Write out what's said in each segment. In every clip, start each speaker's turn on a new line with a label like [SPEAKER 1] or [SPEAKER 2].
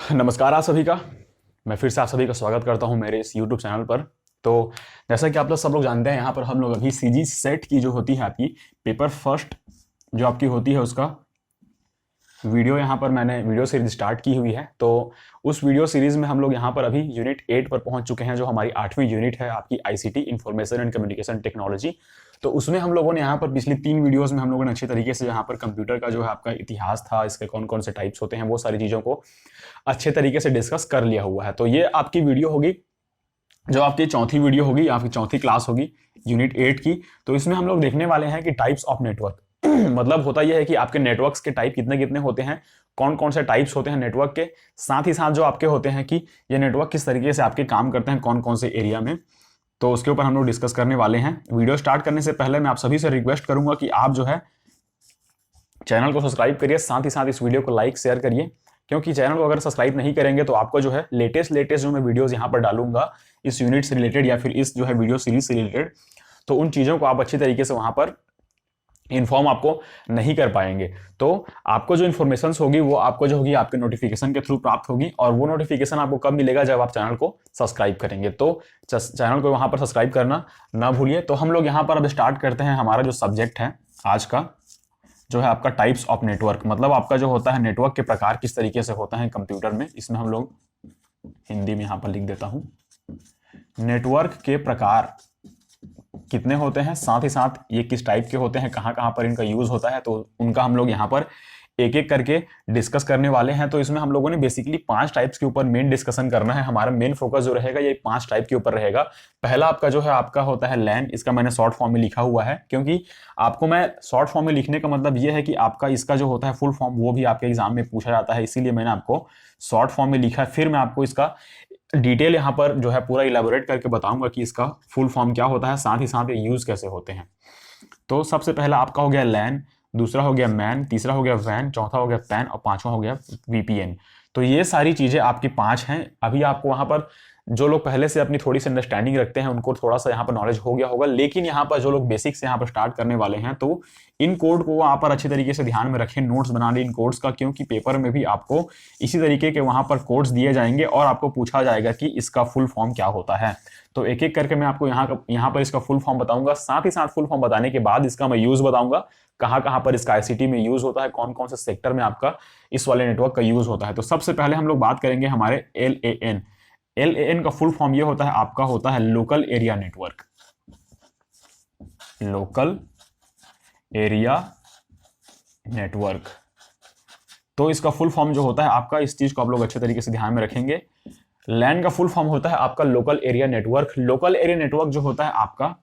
[SPEAKER 1] नमस्कार आप सभी का। मैं फिर से आप सभी का स्वागत करता हूं मेरे इस YouTube चैनल पर। तो जैसा कि आप लोग सब लोग जानते हैं, यहाँ पर हम लोग अभी सीजी सेट की जो होती है आपकी पेपर फर्स्ट जो आपकी होती है उसका वीडियो यहाँ पर मैंने वीडियो सीरीज स्टार्ट की हुई है। तो उस वीडियो सीरीज में हम लोग यहाँ पर अभी यूनिट 8 पर पहुंच चुके हैं, जो हमारी 8वीं यूनिट है आपकी ICT information and communication technology. तो उसमें हम लोगों ने यहाँ पर पिछली 3 वीडियोस में हम लोगों ने अच्छे तरीके से यहाँ पर कंप्यूटर का जो है आपका इतिहास था, इसके कौन कौन से टाइप्स होते हैं, वो सारी चीज़ों को अच्छे तरीके से डिस्कस कर लिया हुआ है। तो ये आपकी वीडियो होगी जो आपकी चौथी वीडियो होगी, आपकी चौथी क्लास होगी यूनिट 8 की। तो इसमें हम लोग देखने वाले हैं कि टाइप्स ऑफ नेटवर्क मतलब होता यह है कि आपके नेटवर्क्स के टाइप कितने कितने होते हैं, कौन कौन से टाइप्स होते हैं नेटवर्क के, साथ ही साथ जो आपके होते हैं कि ये नेटवर्क किस तरीके से आपके काम करते हैं कौन कौन से एरिया में। तो उसके ऊपर हम लोग डिस्कस करने वाले हैं। वीडियो स्टार्ट करने से पहले मैं आप सभी से रिक्वेस्ट करूंगा कि आप जो है चैनल को सब्सक्राइब करिए, साथ ही साथ इस वीडियो को लाइक शेयर करिए, क्योंकि चैनल को अगर सब्सक्राइब नहीं करेंगे तो आपको जो है लेटेस्ट जो मैं वीडियोस यहाँ पर डालूंगा इस यूनिट से रिलेटेड या फिर इस जो है वीडियो सीरीज से रिलेटेड, तो उन चीज़ों को आप अच्छी तरीके से वहाँ पर इन्फॉर्म आपको नहीं कर पाएंगे। तो आपको जो इन्फॉर्मेशन होगी वो आपको जो होगी आपके नोटिफिकेशन के थ्रू प्राप्त होगी, और वो नोटिफिकेशन आपको कब मिलेगा, जब आप चैनल को सब्सक्राइब करेंगे। तो चैनल को वहाँ पर सब्सक्राइब करना ना भूलिए। तो हम लोग यहाँ पर अब स्टार्ट करते हैं। हमारा जो सब्जेक्ट है आज का जो है आपका टाइप्स ऑफ नेटवर्क, मतलब आपका जो होता है नेटवर्क के प्रकार किस तरीके से होता है कंप्यूटर में। इसमें हम लोग हिंदी में यहाँ पर लिख देता हूँ, नेटवर्क के प्रकार कितने होते हैं, साथ ही साथ ये किस टाइप के होते हैं, कहाँ कहाँ पर इनका यूज होता है, तो उनका हम लोग यहाँ पर एक एक करके डिस्कस करने वाले हैं। तो इसमें हम लोगों ने बेसिकली 5 टाइप्स के ऊपर मेन डिस्कशन करना है। हमारा मेन फोकस जो रहेगा ये 5 टाइप के ऊपर रहेगा। पहला आपका जो है आपका होता है लैन। इसका मैंने शॉर्ट फॉर्म में लिखा हुआ है, क्योंकि आपको मैं शॉर्ट फॉर्म में लिखने का मतलब ये है कि आपका इसका जो होता है फुल फॉर्म वो भी आपके एग्जाम में पूछा जाता है, इसीलिए मैंने आपको शॉर्ट फॉर्म में लिखा है। फिर मैं आपको इसका डिटेल यहाँ पर जो है पूरा इलेबोरेट करके बताऊंगा कि इसका फुल फॉर्म क्या होता है, साथ ही साथ ये यूज कैसे होते हैं। तो सबसे पहला आपका हो गया लैन, दूसरा हो गया मैन, तीसरा हो गया वैन, चौथा हो गया पैन और पांचवा हो गया वीपीएन। तो ये सारी चीजें आपकी 5 हैं। अभी आपको वहां पर जो लोग पहले से अपनी थोड़ी सी अंडरस्टैंडिंग रखते हैं उनको थोड़ा सा यहाँ पर नॉलेज हो गया होगा, लेकिन यहाँ पर जो लोग बेसिक से यहाँ पर स्टार्ट करने वाले हैं तो इन कोड को वहां पर अच्छे तरीके से ध्यान में रखें, नोट्स बना लें इन कोड्स का, क्योंकि पेपर में भी आपको इसी तरीके के वहां पर कोड्स दिए जाएंगे और आपको पूछा जाएगा कि इसका फुल फॉर्म क्या होता है। तो एक एक करके मैं आपको यहाँ पर इसका फुल फॉर्म बताऊंगा, साथ ही साथ फुल फॉर्म बताने के बाद इसका मैं यूज बताऊंगा, कहाँ कहाँ पर इसका आईसीटी में यूज होता है, कौन कौन से सेक्टर में आपका इस वाले नेटवर्क का यूज होता है। तो सबसे पहले हम लोग बात करेंगे हमारे LAN। LAN का फुल फॉर्म ये होता है आपका होता है local area network. Local area network, तो इसका फुल फॉर्म जो होता है आपका, इस चीज को आप लोग अच्छे तरीके से ध्यान में रखेंगे। लैन का फुल फॉर्म होता है आपका local area network. Local area network जो होता है आपका,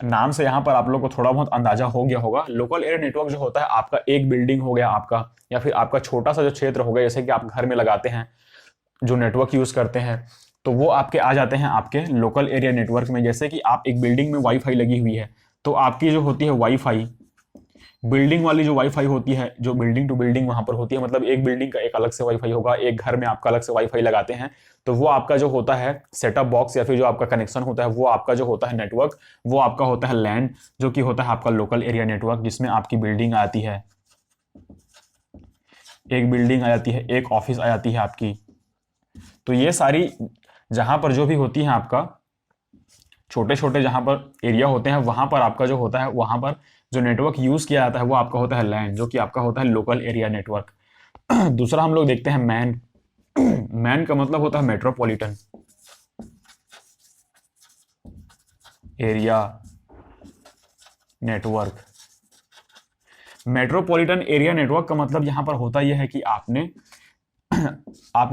[SPEAKER 1] नाम से यहां पर आप लोग को थोड़ा बहुत अंदाजा हो गया होगा। लोकल एरिया नेटवर्क जो होता है आपका एक बिल्डिंग हो गया आपका, या फिर आपका छोटा सा जो क्षेत्र हो गया, जैसे कि आप घर में लगाते हैं जो नेटवर्क यूज करते हैं, तो वो आपके आ जाते हैं आपके लोकल एरिया नेटवर्क में। जैसे कि आप एक बिल्डिंग में वाईफाई लगी हुई है, तो आपकी जो होती है वाईफाई, बिल्डिंग वाली जो वाईफाई होती है, जो बिल्डिंग टू बिल्डिंग वहां पर होती है, मतलब एक बिल्डिंग का एक अलग से वाईफाई होगा, एक घर में आपका अलग से वाईफाई लगाते हैं, तो वो आपका जो होता है सेटअप बॉक्स या फिर जो आपका कनेक्शन होता है वो आपका जो होता है नेटवर्क, वो आपका होता है लैन, जो कि होता है आपका लोकल एरिया नेटवर्क, जिसमें आपकी बिल्डिंग आती है, एक बिल्डिंग आ जाती है, एक ऑफिस आ जाती है आपकी। तो ये सारी जहां पर जो भी होती है आपका छोटे छोटे जहां पर एरिया होते हैं, वहां पर आपका जो होता है वहां पर जो नेटवर्क यूज किया जाता है वो आपका होता है लैन, जो कि आपका होता है लोकल एरिया नेटवर्क। दूसरा हम लोग देखते हैं मैन। मैन का मतलब होता है metropolitan area network. Metropolitan area network का मतलब यहां पर होता यह है कि आपने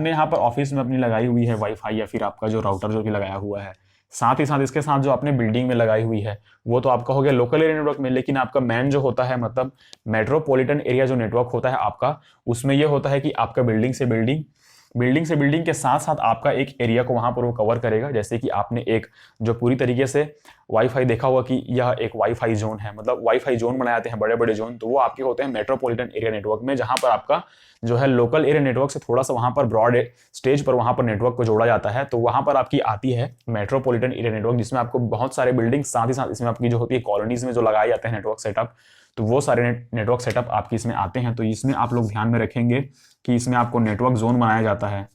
[SPEAKER 1] यहां पर ऑफिस में अपनी लगाई हुई है वाईफाई, या फिर आपका जो राउटर जो कि लगाया हुआ है, साथ ही साथ इसके साथ जो आपने बिल्डिंग में लगाई हुई है वो तो आपका हो गया लोकल एरिया नेटवर्क में। लेकिन आपका मैन जो होता है, मतलब मेट्रोपॉलिटन एरिया जो नेटवर्क होता है आपका, उसमें यह होता है कि आपका बिल्डिंग से बिल्डिंग के साथ साथ आपका एक एरिया को वहां पर वो कवर करेगा। जैसे कि आपने एक जो पूरी तरीके से वाईफाई देखा हुआ कि यह एक वाईफाई जोन है, मतलब वाईफाई जोन बनाए जाते हैं बड़े बड़े जोन, तो वो आपके होते हैं मेट्रोपॉलिटन एरिया नेटवर्क में, जहां पर आपका जो है लोकल एरिया नेटवर्क से थोड़ा सा वहां पर ब्रॉड स्टेज पर वहां पर नेटवर्क को जोड़ा जाता है। तो वहां पर आपकी आती है मेट्रोपॉलिटन एरिया नेटवर्क, जिसमें आपको बहुत सारे बिल्डिंग, साथ ही साथ इसमें आपकी जो होती है कॉलोनीज में जो लगाए जाते हैं नेटवर्क सेटअप, तो वो सारे नेटवर्क सेटअप आपकी इसमें आते हैं। तो इसमें आप लोग ध्यान में रखेंगे कि इसमें आपको नेटवर्क जोन बनाया जाता है,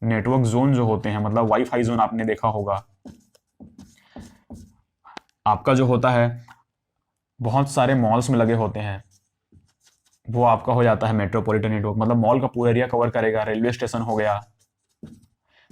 [SPEAKER 1] नेटवर्क जोन जो होते हैं, मतलब वाईफाई जोन आपने देखा होगा, आपका जो होता है बहुत सारे मॉल्स में लगे होते हैं, वो आपका हो जाता है मेट्रोपॉलिटन नेटवर्क। मतलब मॉल का पूरा एरिया कवर करेगा। रेलवे स्टेशन हो गया,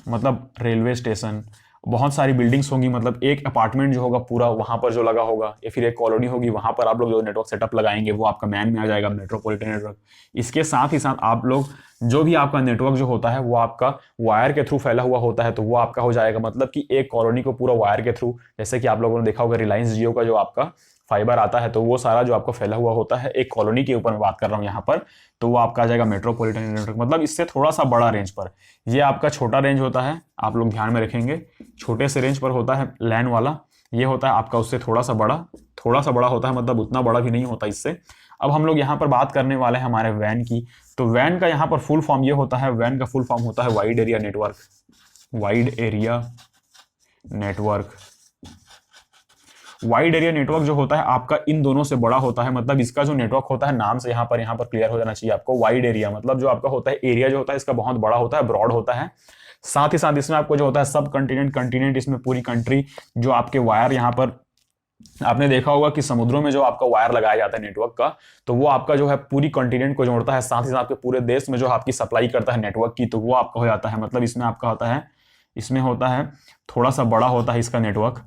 [SPEAKER 1] मतलब रेलवे स्टेशन, बहुत सारी बिल्डिंग्स होंगी, मतलब एक अपार्टमेंट जो होगा पूरा वहां पर जो लगा होगा, या फिर एक कॉलोनी होगी, वहां पर आप लोग जो नेटवर्क सेटअप लगाएंगे वो आपका मैन में आ जाएगा, मेट्रोपॉलिटन नेटवर्क। इसके साथ ही साथ आप लोग जो भी आपका नेटवर्क जो होता है वो आपका वायर के थ्रू फैला हुआ होता है, तो वो आपका हो जाएगा, मतलब कि एक कॉलोनी को पूरा वायर के थ्रू, जैसे कि आप लोगों ने देखा होगा रिलायंस जियो का जो आपका फाइबर आता है, तो वो सारा जो आपको फैला हुआ होता है एक कॉलोनी के ऊपर मैं बात कर रहा हूँ यहाँ पर, तो वो आपका आ जाएगा मेट्रोपॉलिटन नेटवर्क। मतलब इससे थोड़ा सा बड़ा रेंज पर, ये आपका छोटा रेंज होता है, आप लोग ध्यान में रखेंगे। छोटे से रेंज पर होता है लैन वाला, ये होता है आपका उससे थोड़ा सा बड़ा होता है, मतलब उतना बड़ा भी नहीं होता इससे। अब हम लोग यहाँ पर बात करने वाले हैं हमारे वैन की। तो वैन का यहाँ पर फुल फॉर्म ये होता है, वैन का फुल फॉर्म होता है wide area network. Wide area network, wide area network जो होता है आपका इन दोनों से बड़ा होता है। मतलब इसका जो नेटवर्क होता है, नाम से यहाँ पर क्लियर हो जाना चाहिए आपको। वाइड एरिया मतलब जो आपका होता है एरिया जो होता है इसका बहुत बड़ा होता है, ब्रॉड होता है। साथ ही साथ इसमें आपको जो होता है सब कंटिनेंट, कंटिनेंट इसमें पूरी कंट्री, जो आपके वायर यहाँ पर आपने देखा होगा कि समुद्रों में जो आपका वायर लगाया जाता है नेटवर्क का, तो वो आपका जो है पूरी कॉन्टिनेंट को जोड़ता है, साथ ही साथ पूरे देश में जो आपकी सप्लाई करता है नेटवर्क की, तो वो आपका हो जाता है। मतलब इसमें आपका होता है, इसमें होता है थोड़ा सा बड़ा होता है इसका नेटवर्क।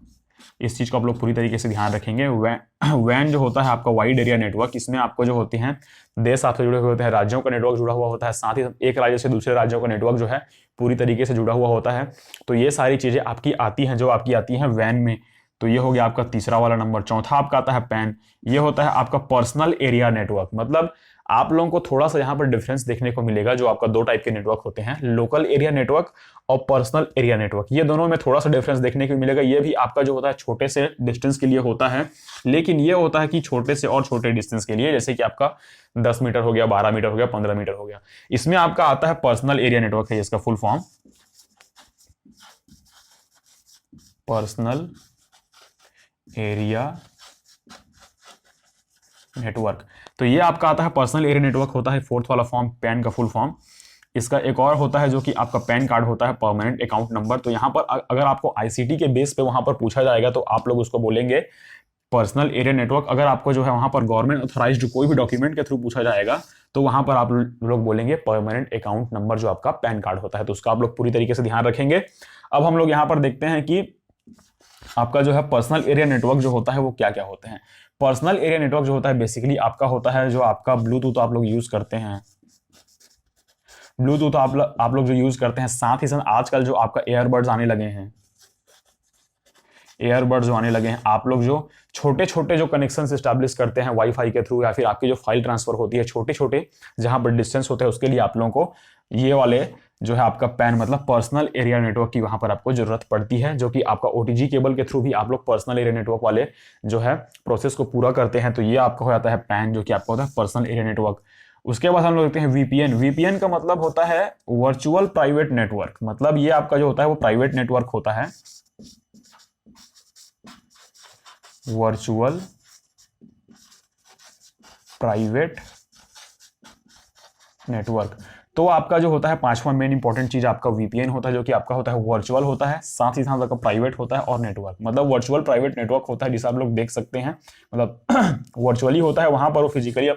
[SPEAKER 1] इस चीज को आप लोग पूरी तरीके से ध्यान रखेंगे। वैन जो होता है आपका वाइड एरिया नेटवर्क, इसमें आपको जो होती हैं देश आपसे जुड़े हुए होते हैं, राज्यों का नेटवर्क जुड़ा हुआ होता है, साथ ही एक राज्य से दूसरे राज्यों का नेटवर्क जो है पूरी तरीके से जुड़ा हुआ होता है। तो ये सारी चीजें आपकी आती हैं, जो आपकी आती हैं वैन में। तो ये हो गया आपका तीसरा वाला नंबर। चौथा आपका आता है पैन, ये होता है आपका पर्सनल एरिया नेटवर्क। मतलब आप लोगों को थोड़ा सा यहाँ पर डिफरेंस देखने को मिलेगा, जो आपका दो टाइप के नेटवर्क होते हैं, लोकल एरिया नेटवर्क और पर्सनल एरिया नेटवर्क। ये दोनों में थोड़ा सा डिफरेंस देखने को मिलेगा। ये भी आपका जो होता है छोटे से डिस्टेंस के लिए होता है, लेकिन ये होता है कि छोटे से और छोटे डिस्टेंस के लिए, जैसे कि आपका 10 मीटर हो गया, 12 मीटर हो गया, 15 मीटर हो गया, इसमें आपका आता है पर्सनल एरिया नेटवर्क है इसका full form, personal area network. तो ये आपका आता है पर्सनल एरिया नेटवर्क होता है फोर्थ वाला फॉर्म, पैन का फुल फॉर्म। इसका एक और होता है जो कि आपका पैन कार्ड होता है, परमानेंट अकाउंट नंबर। तो यहाँ पर अगर आपको आईसीटी के बेस पे वहां पर पूछा जाएगा तो आप लोग उसको बोलेंगे पर्सनल एरिया नेटवर्क। अगर आपको जो है वहां पर गवर्नमेंट ऑथराइज्ड कोई भी डॉक्यूमेंट के थ्रू पूछा जाएगा तो वहां पर आप लोग बोलेंगे परमानेंट अकाउंट नंबर, जो आपका पैन कार्ड होता है। तो उसका आप लोग पूरी तरीके से ध्यान रखेंगे। अब हम लोग यहाँ पर देखते हैं कि आपका जो है पर्सनल एरिया नेटवर्क जो होता है वो क्या क्या होते हैं। पर्सनल एरिया नेटवर्क जो होता है बेसिकली आपका होता है जो आपका ब्लूटूथ आप लोग यूज करते हैं, ब्लूटूथ आप लोग जो यूज करते हैं, साथ ही साथ आजकल जो आपका एयरबड्स आने लगे हैं, एयरबड्स जो आने लगे हैं, आप लोग जो छोटे छोटे जो कनेक्शन एस्टैब्लिश करते हैं वाईफाई के थ्रू, या फिर आपकी जो फाइल ट्रांसफर होती है छोटे छोटे जहां पर डिस्टेंस होते हैं, उसके लिए आप लोगों को ये वाले जो है आपका पैन मतलब पर्सनल एरिया नेटवर्क की वहां पर आपको जरूरत पड़ती है, जो कि आपका ओटीजी केबल के थ्रू भी आप लोग पर्सनल एरिया नेटवर्क वाले जो है प्रोसेस को पूरा करते हैं। तो ये आपका हो जाता है पैन, जो कि आपका होता है पर्सनल एरिया नेटवर्क। उसके बाद हम लोग देखते हैं वीपीएन। वीपीएन का मतलब होता है वर्चुअल प्राइवेट नेटवर्क। मतलब ये आपका जो होता है वो प्राइवेट नेटवर्क होता है, वर्चुअल प्राइवेट नेटवर्क। तो आपका जो होता है पांचवा मेन इंपॉर्टेंट चीज आपका वीपीएन होता है, जो कि आपका होता है वर्चुअल होता है, साथ ही साथ आपका प्राइवेट होता है और नेटवर्क। मतलब वर्चुअल प्राइवेट नेटवर्क होता है जिसे आप लोग देख सकते हैं, मतलब वर्चुअली होता है वहां पर, वो फिजिकली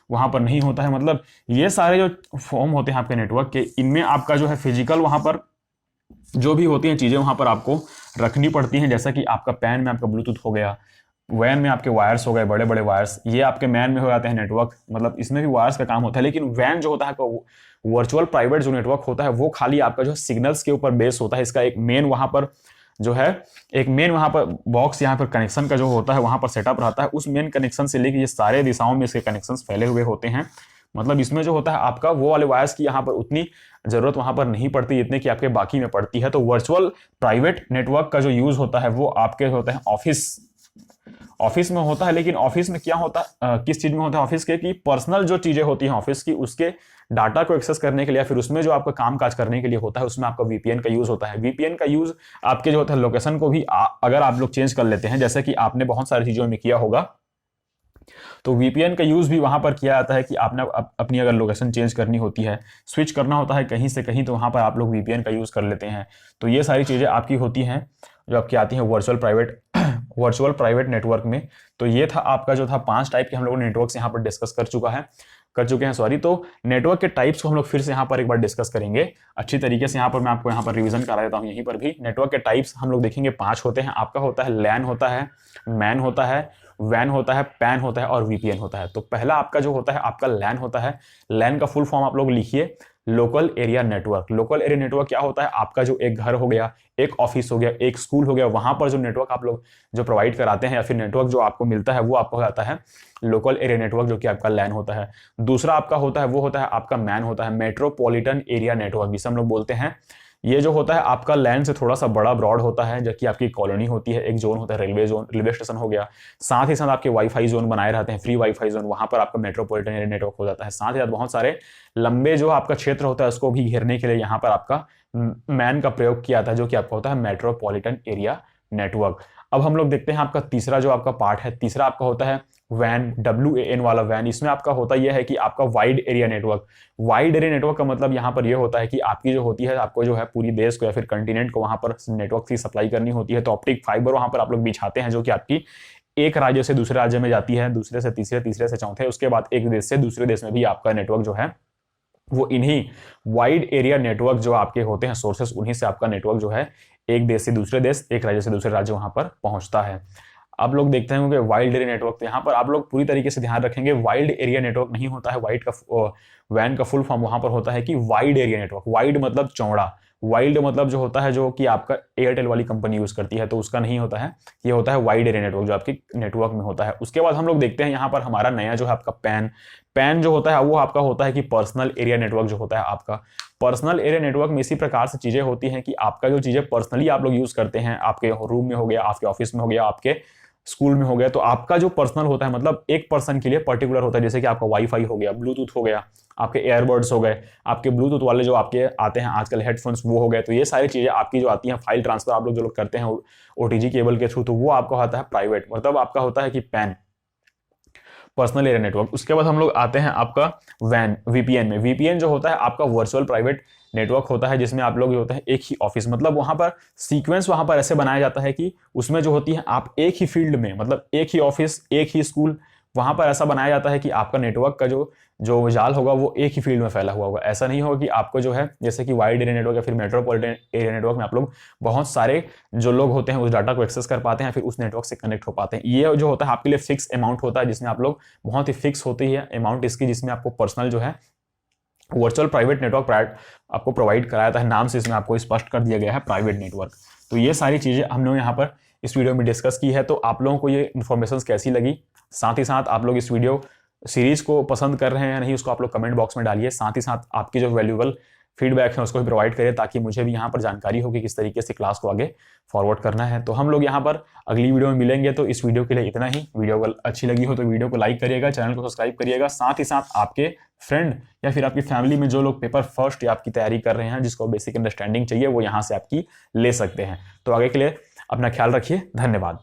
[SPEAKER 1] वहां पर नहीं होता है। मतलब ये सारे जो फॉर्म होते हैं आपके नेटवर्क के, इनमें आपका जो है फिजिकल वहां पर जो भी होती हैं चीजें वहां पर आपको रखनी पड़ती हैं, जैसा कि आपका पैन में आपका ब्लूटूथ हो गया, वैन में आपके वायर्स हो गए, बड़े बड़े वायर्स, ये आपके मैन में हो जाते हैं नेटवर्क, मतलब इसमें भी वायर्स का काम होता है। लेकिन वैन जो होता है वर्चुअल प्राइवेट जो नेटवर्क होता है वो खाली आपका जो सिग्नल्स के ऊपर बेस होता है। इसका एक मेन वहां पर जो है एक मेन वहां पर बॉक्स यहाँ पर कनेक्शन का जो होता है वहां पर सेटअप रहता है, उस मेन कनेक्शन से लेकर ये सारे दिशाओं में इसके कनेक्शन फैले हुए होते हैं। मतलब इसमें जो होता है आपका वो वाले वायर्स की यहाँ पर उतनी जरूरत वहां पर नहीं पड़ती जितने कि आपके बाकी में पड़ती है। तो वर्चुअल प्राइवेट नेटवर्क का जो यूज होता है वो आपके होते हैं ऑफिस में होता है। लेकिन ऑफिस में क्या होता है, किस चीज में होता है ऑफिस के, कि पर्सनल जो चीजें होती हैं ऑफिस की, उसके डाटा को एक्सेस करने के लिए, फिर उसमें जो आपका काम काज करने के लिए होता है, उसमें आपका वीपीएन का यूज होता है। वीपीएन का यूज आपके जो होता है लोकेशन को भी अगर आप लोग चेंज कर लेते हैं, जैसे कि आपने बहुत सारी चीजों में किया होगा तो वीपीएन का यूज़ भी वहाँ पर किया जाता है कि आपने अपनी अगर लोकेशन चेंज करनी होती है, स्विच करना होता है कहीं से कहीं, तो वहाँ पर आप लोग वीपीएन का यूज़ कर लेते हैं। तो ये सारी चीज़ें आपकी होती हैं जो आपकी आती हैं वर्चुअल प्राइवेट नेटवर्क में। तो ये था आपका जो था 5 टाइप के हम लोगों ने नेटवर्क्स यहाँ पर डिस्कस कर चुके हैं सॉरी। तो नेटवर्क के टाइप्स को हम लोग फिर से यहाँ पर एक बार डिस्कस करेंगे अच्छी तरीके से। यहाँ पर मैं आपको यहाँ पर रिवीजन करा देता हूँ। यहीं पर भी नेटवर्क के टाइप्स हम लोग देखेंगे 5 होते हैं। आपका होता है लैन होता है, मैन होता है, वैन होता है, पैन होता है और वीपीएन होता है। तो पहला आपका जो होता है आपका लैन होता है। लैन का फुल फॉर्म आप लोग लिखिए, local area network. Local area network क्या होता है? आपका जो एक घर हो गया, एक ऑफिस हो गया, एक स्कूल हो गया, वहां पर जो नेटवर्क आप लोग जो प्रोवाइड कराते हैं या फिर नेटवर्क जो आपको मिलता है वो आपको हो जाता है लोकल एरिया नेटवर्क, जो कि आपका लैन होता है। दूसरा आपका होता है वो होता है आपका मैन होता है, मेट्रोपॉलिटन एरिया नेटवर्क जिसे हम लोग बोलते हैं। ये जो होता है आपका लैंड से थोड़ा सा बड़ा ब्रॉड होता है, जबकि आपकी कॉलोनी होती है, एक जोन होता है रेलवे जोन, रेलवे स्टेशन हो गया। साथ ही साथ आपके वाईफाई जोन बनाए रहते हैं, फ्री वाईफाई जोन, वहां पर आपका मेट्रोपॉलिटन एरिया नेटवर्क हो जाता है। साथ ही साथ बहुत सारे लंबे जो आपका क्षेत्र होता है उसको भी घेरने के लिए यहाँ पर आपका मैन का प्रयोग किया था, जो कि आपका होता है मेट्रोपॉलिटन एरिया नेटवर्क। अब हम लोग देखते हैं आपका तीसरा जो आपका पार्ट है। तीसरा आपका होता है वैन, WAN वाला वैन। इसमें आपका होता यह है कि आपका wide area network. Wide area network का मतलब यहाँ पर यह होता है कि आपकी जो होती है, आपको जो है पूरी देश को या फिर कंटिनेंट को वहां पर नेटवर्क की सप्लाई करनी होती है। तो ऑप्टिक फाइबर वहां पर आप लोग बिछाते हैं, जो कि आपकी एक राज्य से दूसरे राज्य में जाती है, दूसरे से तीसरे, तीसरे से चौथे, उसके बाद एक देश से दूसरे देश में भी आपका नेटवर्क जो है वो इन्हीं वाइड एरिया नेटवर्क जो आपके होते हैं सोर्सेस, उन्हीं से आपका नेटवर्क जो है एक देश से दूसरे देश, एक राज्य से दूसरे राज्य वहां पर पहुंचता है। आप लोग देखते हैं कि वाइल्ड एरिया नेटवर्क, तो यहाँ पर आप लोग पूरी तरीके से ध्यान रखेंगे, वाइल्ड एरिया नेटवर्क नहीं होता है। वाइड का वैन का फुल फॉर्म वहां पर होता है कि वाइड एरिया नेटवर्क। वाइड मतलब चौड़ा, वाइल्ड मतलब जो होता है जो कि आपका एयरटेल वाली कंपनी यूज करती है, तो उसका नहीं होता है। ये होता है वाइड एरिया नेटवर्क जो आपकी नेटवर्क में होता है। उसके बाद हम लोग देखते हैं यहाँ पर हमारा नया जो है आपका पैन। पैन जो होता है वो आपका होता है कि पर्सनल एरिया नेटवर्क जो होता है आपका। पर्सनल एरिया नेटवर्क में इसी प्रकार से चीजें होती हैं कि आपका जो चीजें पर्सनली आप लोग यूज करते हैं, आपके रूम में हो गया, आपके ऑफिस में हो गया, आपके स्कूल में हो गया, तो आपका जो पर्सनल होता है मतलब एक पर्सन के लिए पर्टिकुलर होता है। जैसे कि आपका वाईफाई हो गया, ब्लूटूथ हो गया, आपके एयरबड्स हो गए, आपके ब्लूटूथ वाले जो आपके आते हैं आजकल हेडफोन्स वो हो गए। तो ये सारी चीजें आपकी जो आती हैं, फाइल ट्रांसफर आप लोग जो लोग करते हैं ओटीजी केबल के थ्रू, तो वो आपका होता है प्राइवेट, मतलब आपका होता है कि पैन, पर्सनल एरिया नेटवर्क। उसके बाद हम लोग आते हैं आपका वैन, वीपीएन में। वीपीएन जो होता है आपका वर्चुअल प्राइवेट नेटवर्क होता है, जिसमें आप लोग होते हैं एक ही ऑफिस, मतलब वहां पर सीक्वेंस वहां पर ऐसे बनाया जाता है कि उसमें जो होती है आप एक ही फील्ड में, मतलब एक ही ऑफिस, एक ही स्कूल, वहां पर ऐसा बनाया जाता है कि आपका नेटवर्क का जो जाल होगा वो एक ही फील्ड में फैला हुआ होगा। ऐसा नहीं होगा कि आपको जो है जैसे कि वाइड एरिया नेटवर्क या फिर मेट्रोपॉलिटन एरिया नेटवर्क में आप लोग बहुत सारे जो लोग होते हैं उस डाटा को एक्सेस कर पाते हैं, फिर उस नेटवर्क से कनेक्ट हो पाते हैं। ये जो होता है आपके लिए फिक्स अमाउंट होता है, जिसमें आप लोग बहुत ही फिक्स होती है अमाउंट इसकी, जिसमें आपको पर्सनल जो है वर्चुअल प्राइवेट नेटवर्क आपको प्रोवाइड कराया जाता है। नाम से इसमें आपको स्पष्ट कर दिया गया है प्राइवेट नेटवर्क। तो ये सारी चीजें हमने यहाँ पर इस वीडियो में डिस्कस की है। तो आप लोगों को ये इन्फॉर्मेशन कैसी लगी, साथ ही साथ आप लोग इस वीडियो सीरीज को पसंद कर रहे हैं या नहीं, उसको आप लोग कमेंट बॉक्स में डालिए। साथ ही साथ आपकी जो वैल्यूएबल फीडबैक है उसको भी प्रोवाइड करें, ताकि मुझे भी यहाँ पर जानकारी हो कि किस तरीके से क्लास को आगे फॉरवर्ड करना है। तो हम लोग यहाँ पर अगली वीडियो में मिलेंगे। तो इस वीडियो के लिए इतना ही। वीडियो को अच्छी लगी हो तो वीडियो को लाइक करिएगा, चैनल को सब्सक्राइब करिएगा। साथ ही साथ आपके फ्रेंड या फिर आपकी फैमिली में जो लोग पेपर फर्स्ट या आपकी तैयारी कर रहे हैं, जिसको बेसिक अंडरस्टैंडिंग चाहिए, वो यहाँ से आपकी ले सकते हैं। तो आगे के लिए अपना ख्याल रखिए। धन्यवाद।